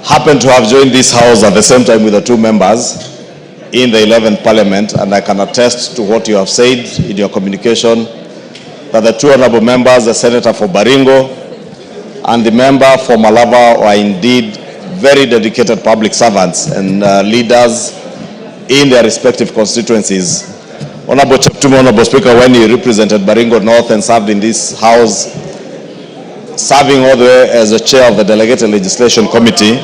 happened to have joined this house at the same time with the two members in the 11th Parliament, and I can attest to what you have said in your communication, that the two honorable members, the Senator for Baringo and the member for Malava, are indeed very dedicated public servants and leaders in their respective constituencies. Honorable Cheptumo, Honorable Speaker, when he represented Baringo North and served in this house, serving all the way as the chair of the Delegated Legislation Committee.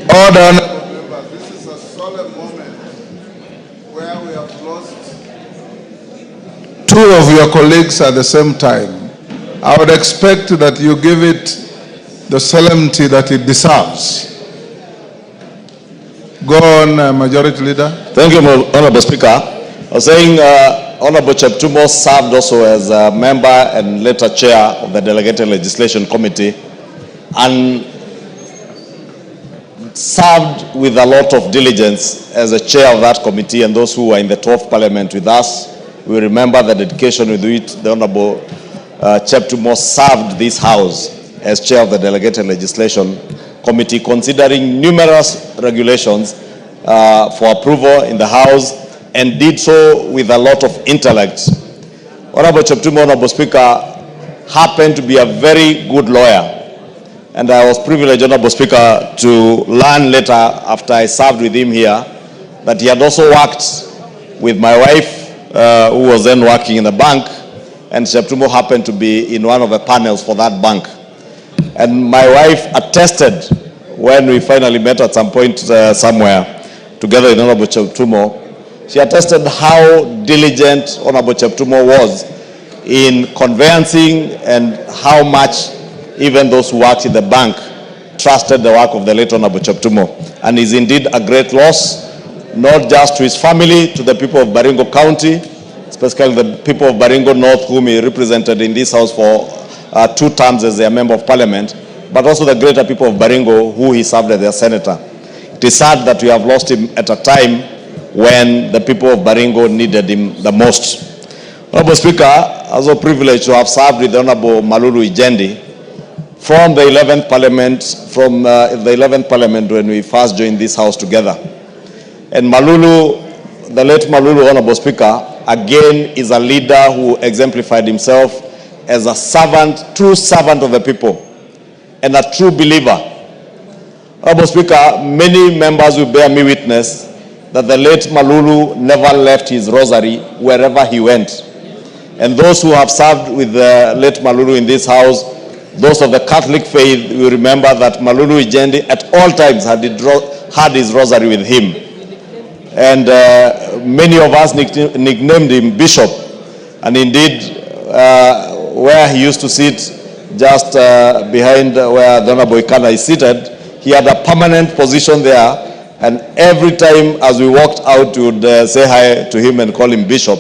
Order. This is a solemn moment where we have lost two of your colleagues at the same time. I would expect that you give it the solemnity that it deserves. Go on, Majority Leader. Thank you, Honorable Speaker. I was saying Honorable Cheptumo served also as a member and later chair of the Delegated Legislation Committee, and served with a lot of diligence as a chair of that committee, and those who were in the 12th Parliament with us, we remember the dedication with which the Honorable Cheptumo served this House as chair of the Delegated Legislation Committee, considering numerous regulations for approval in the House, and did so with a lot of intellect. Honorable Cheptumo, Honorable Speaker, happened to be a very good lawyer. And I was privileged, Honorable Speaker, to learn later, after I served with him here, that he had also worked with my wife, who was then working in the bank, and Cheptumo happened to be in one of the panels for that bank. And my wife attested, when we finally met at some point somewhere, together with Honorable Cheptumo, she attested how diligent Honorable Cheptumo was in conveyancing, and how much even those who worked in the bank trusted the work of the late Honorable Cheptumo. And is indeed a great loss, not just to his family, to the people of Baringo County, especially the people of Baringo North, whom he represented in this House for 2 terms as their Member of Parliament, but also the greater people of Baringo, who he served as their Senator. It is sad that we have lost him at a time when the people of Baringo needed him the most. Honorable Speaker, I was also privileged to have served with the Honorable Malulu Injendi from the 11th Parliament, when we first joined this House together. And Malulu, the late Malulu, Honorable Speaker, again is a leader who exemplified himself as a servant, true servant of the people, and a true believer. Honorable Speaker, many members will bear me witness that the late Malulu never left his rosary wherever he went. And those who have served with the late Malulu in this House, those of the Catholic faith, will remember that Malulu Injendi at all times had his rosary with him. And many of us nicknamed him Bishop. And indeed, where he used to sit, just behind where the Honorable Ikana is seated, he had a permanent position there. And every time as we walked out, we would say hi to him and call him Bishop.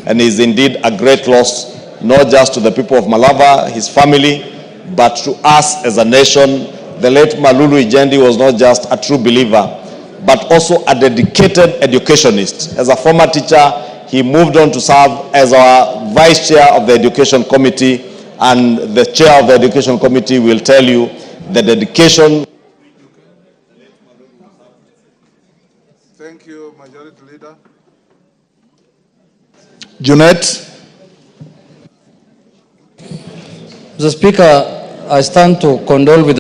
And he's indeed a great loss, not just to the people of Malava, his family, but to us as a nation. The late Malulu Injendi was not just a true believer, but also a dedicated educationist. As a former teacher, he moved on to serve as our vice chair of the Education Committee, and the chair of the Education Committee will tell you the dedication. Thank you, Majority Leader. Junet. Mr. Speaker, I stand to condole with